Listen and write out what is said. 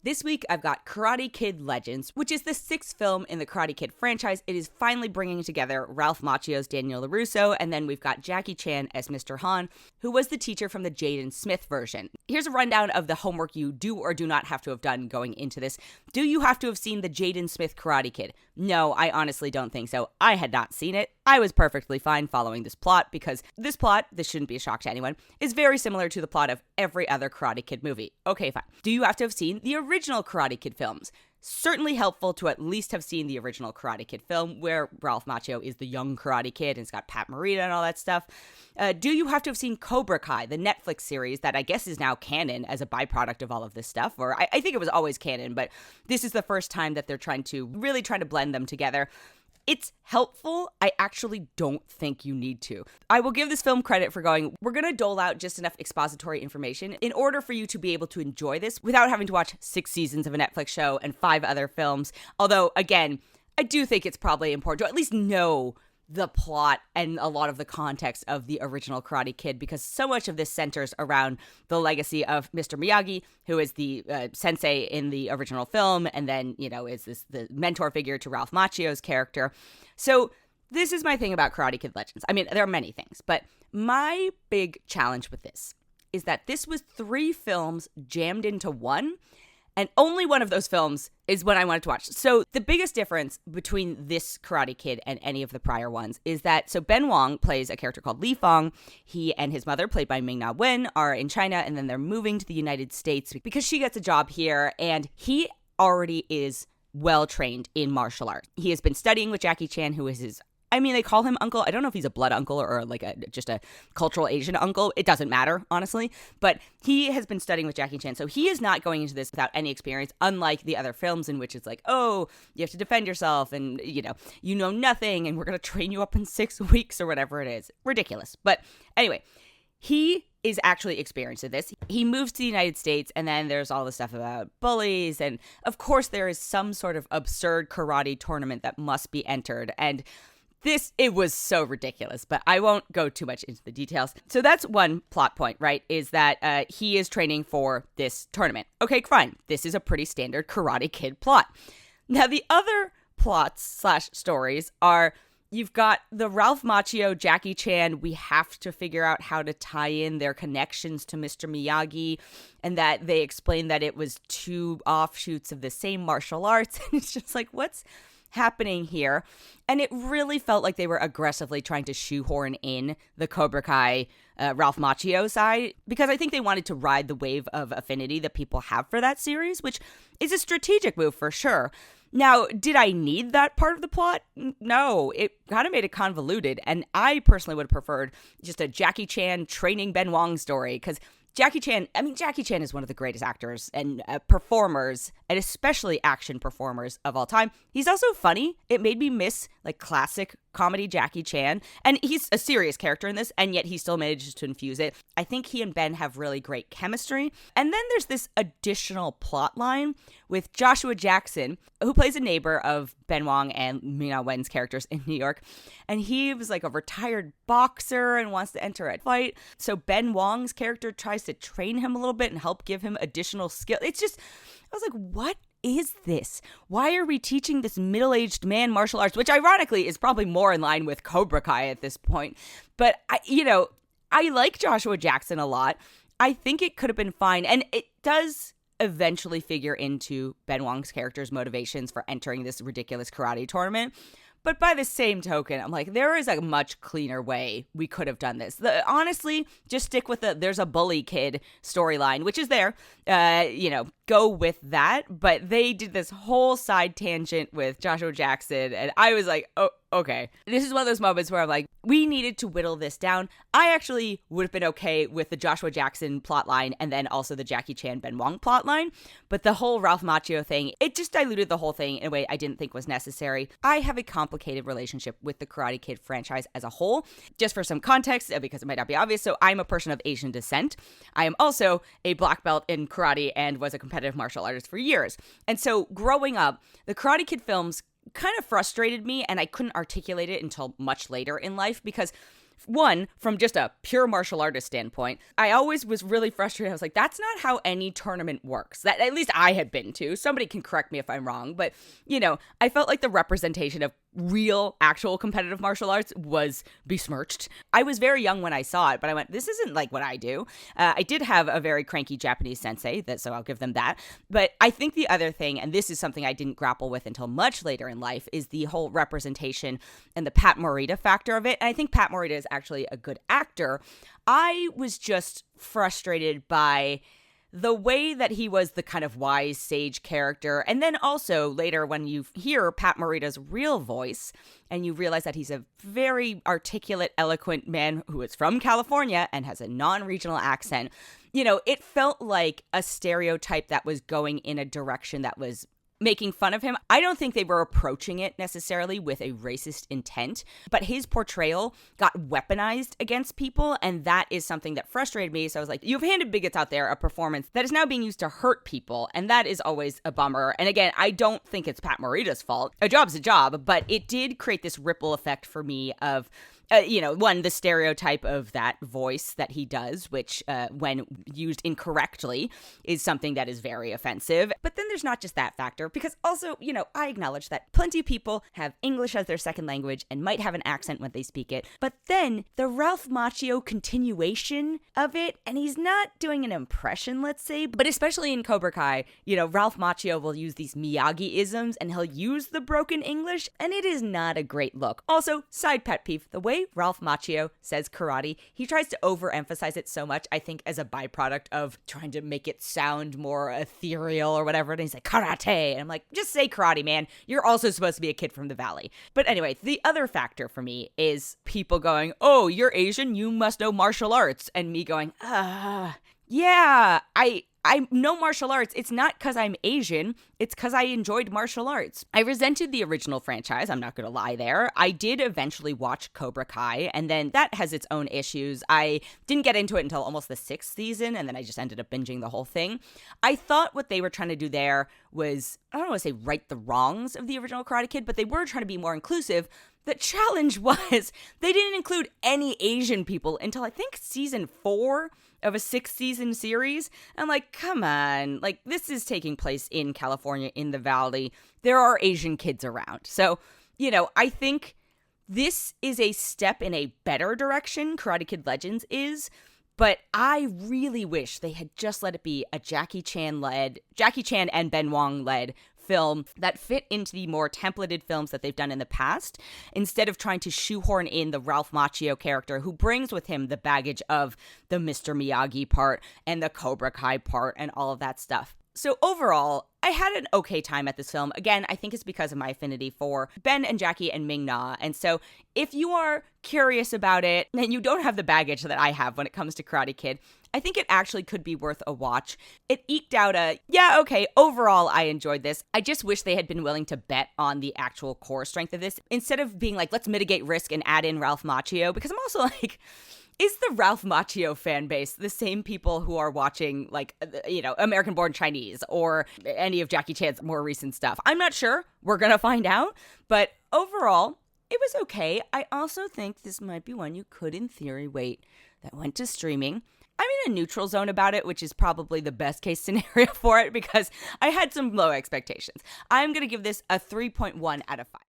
This week, I've got Karate Kid Legends, which is the sixth film in the Karate Kid franchise. It is finally bringing together Ralph Macchio's Daniel LaRusso, and then we've got Jackie Chan as Mr. Han, who was the teacher from the Jaden Smith version. Here's a rundown of the homework you do or do not have to have done going into this. Do you have to have seen the Jaden Smith Karate Kid? No, I honestly don't think so. I had not seen it. I was perfectly fine following this plot because this plot, this shouldn't be a shock to anyone, is very similar to the plot of every other Karate Kid movie. Okay, fine. Do you have to have seen the original Karate Kid films? Certainly helpful to at least have seen the original Karate Kid film where Ralph Macchio is the young Karate Kid and it's got Pat Morita and all that stuff. Do you have to have seen Cobra Kai, the Netflix series that I guess is now canon as a byproduct of all of this stuff? Or I think it was always canon, but this is the first time that they're trying to blend them together. It's helpful. I actually don't think you need to. I will give this film credit for going, we're going to dole out just enough expository information in order for you to be able to enjoy this without having to watch 6 seasons of a Netflix show and 5 other films. Although, again, I do think it's probably important to at least know the plot and a lot of the context of the original Karate Kid, because so much of this centers around the legacy of Mr. Miyagi, who is the sensei in the original film, and then, is the mentor figure to Ralph Macchio's character. So this is my thing about Karate Kid Legends. I mean, there are many things, but my big challenge with this is that this was 3 films jammed into one, and only one of those films is what I wanted to watch. So the biggest difference between this Karate Kid and any of the prior ones is that, so Ben Wong plays a character called Li Fong. He and his mother, played by Ming-Na Wen, are in China, and then they're moving to the United States because she gets a job here, and he already is well-trained in martial arts. He has been studying with Jackie Chan, who is they call him uncle. I don't know if he's a blood uncle or like just a cultural Asian uncle. It doesn't matter, honestly. But he has been studying with Jackie Chan. So he is not going into this without any experience, unlike the other films in which it's like, oh, you have to defend yourself and, you know nothing and we're going to train you up in 6 weeks or whatever it is. Ridiculous. But anyway, he is actually experienced in this. He moves to the United States, and then there's all the stuff about bullies. And of course, there is some sort of absurd karate tournament that must be entered. And it was so ridiculous, but I won't go too much into the details. So that's one plot point, right? Is that he is training for this tournament. Okay, fine. This is a pretty standard Karate Kid plot. Now, the other plots / stories are, you've got the Ralph Macchio, Jackie Chan. We have to figure out how to tie in their connections to Mr. Miyagi, and that they explain that it was 2 offshoots of the same martial arts. And it's just like, what's happening here? And it really felt like they were aggressively trying to shoehorn in the Cobra Kai Ralph Macchio side, because I think they wanted to ride the wave of affinity that people have for that series, which is a strategic move for sure. Now, did I need that part of the plot? No, it kind of made it convoluted, and I personally would have preferred just a Jackie Chan training Ben Wong story, because Jackie Chan is one of the greatest actors and performers, and especially action performers of all time. He's also funny. It made me miss like classic comedy Jackie Chan, and he's a serious character in this, and yet he still manages to infuse it. I think he and Ben have really great chemistry. And then there's this additional plot line with Joshua Jackson, who plays a neighbor of Ben Wong and Ming-Na Wen's characters in New York, and he was like a retired boxer and wants to enter a fight. So Ben Wong's character tries to train him a little bit and help give him additional skill. It's just, I was like, what is this? Why are we teaching this middle-aged man martial arts, which ironically is probably more in line with Cobra Kai at this point. But I like Joshua Jackson a lot. I think it could have been fine, and it does eventually figure into Ben Wong's character's motivations for entering this ridiculous karate tournament. But by the same token, I'm like, there is a much cleaner way we could have done this. Honestly, just stick with there's a bully kid storyline, which is there. Go with that. But they did this whole side tangent with Joshua Jackson, and I was like, oh, okay. This is one of those moments where I'm like, we needed to whittle this down. I actually would have been okay with the Joshua Jackson plotline and then also the Jackie Chan Ben Wong plotline. But the whole Ralph Macchio thing, it just diluted the whole thing in a way I didn't think was necessary. I have a complicated relationship with the Karate Kid franchise as a whole. Just for some context, because it might not be obvious, so I'm a person of Asian descent. I am also a black belt in karate and was a competitive martial artist for years. And so growing up, the Karate Kid films kind of frustrated me, and I couldn't articulate it until much later in life, because One, from just a pure martial artist standpoint, I always was really frustrated. I was like, that's not how any tournament works. That at least I had been to. Somebody can correct me if I'm wrong, but I felt like the representation of real, actual competitive martial arts was besmirched. I was very young when I saw it, but I went, this isn't like what I do. I did have a very cranky Japanese sensei, so I'll give them that. But I think the other thing, and this is something I didn't grapple with until much later in life, is the whole representation and the Pat Morita factor of it. And I think Pat Morita is actually a good actor. I was just frustrated by the way that he was the kind of wise sage character. And then also later when you hear Pat Morita's real voice and you realize that he's a very articulate, eloquent man who is from California and has a non-regional accent, it felt like a stereotype that was going in a direction that was making fun of him. I don't think they were approaching it necessarily with a racist intent, but his portrayal got weaponized against people, and that is something that frustrated me. So I was like, you've handed bigots out there a performance that is now being used to hurt people, and that is always a bummer. And again, I don't think it's Pat Morita's fault. A job's a job, but it did create this ripple effect for me of one, the stereotype of that voice that he does, which when used incorrectly is something that is very offensive. But then there's not just that factor, because also, I acknowledge that plenty of people have English as their second language and might have an accent when they speak it. But then the Ralph Macchio continuation of it, and he's not doing an impression, let's say, but especially in Cobra Kai, Ralph Macchio will use these Miyagi-isms and he'll use the broken English, and it is not a great look. Also, side pet peeve, the way Ralph Macchio says karate, he tries to overemphasize it so much, I think as a byproduct of trying to make it sound more ethereal or whatever, and he's like, karate, and I'm like, just say karate, man. You're also supposed to be a kid from the valley. But anyway, the other factor for me is people going, oh, you're Asian, you must know martial arts, and me going, yeah, I know martial arts. It's not because I'm Asian. It's because I enjoyed martial arts. I resented the original franchise. I'm not going to lie there. I did eventually watch Cobra Kai, and then that has its own issues. I didn't get into it until almost the 6th season, and then I just ended up binging the whole thing. I thought what they were trying to do there was, I don't want to say right the wrongs of the original Karate Kid, but they were trying to be more inclusive. The challenge was they didn't include any Asian people until I think season 4 of a 6-season series. I'm like, come on, like this is taking place in California, in the Valley. There are Asian kids around. So, I think this is a step in a better direction, Karate Kid Legends is, but I really wish they had just let it be a Jackie Chan and Ben Wong led film that fit into the more templated films that they've done in the past, instead of trying to shoehorn in the Ralph Macchio character who brings with him the baggage of the Mr. Miyagi part and the Cobra Kai part and all of that stuff. So overall, I had an okay time at this film. Again, I think it's because of my affinity for Ben and Jackie and Ming Na. And so if you are curious about it and you don't have the baggage that I have when it comes to Karate Kid, I think it actually could be worth a watch. It eked out overall I enjoyed this. I just wish they had been willing to bet on the actual core strength of this instead of being like, let's mitigate risk and add in Ralph Macchio, because I'm also like, is the Ralph Macchio fan base the same people who are watching, American Born Chinese or any of Jackie Chan's more recent stuff? I'm not sure. We're going to find out. But overall, it was okay. I also think this might be one you could, in theory, wait that went to streaming. I'm in a neutral zone about it, which is probably the best case scenario for it because I had some low expectations. I'm going to give this a 3.1 out of 5.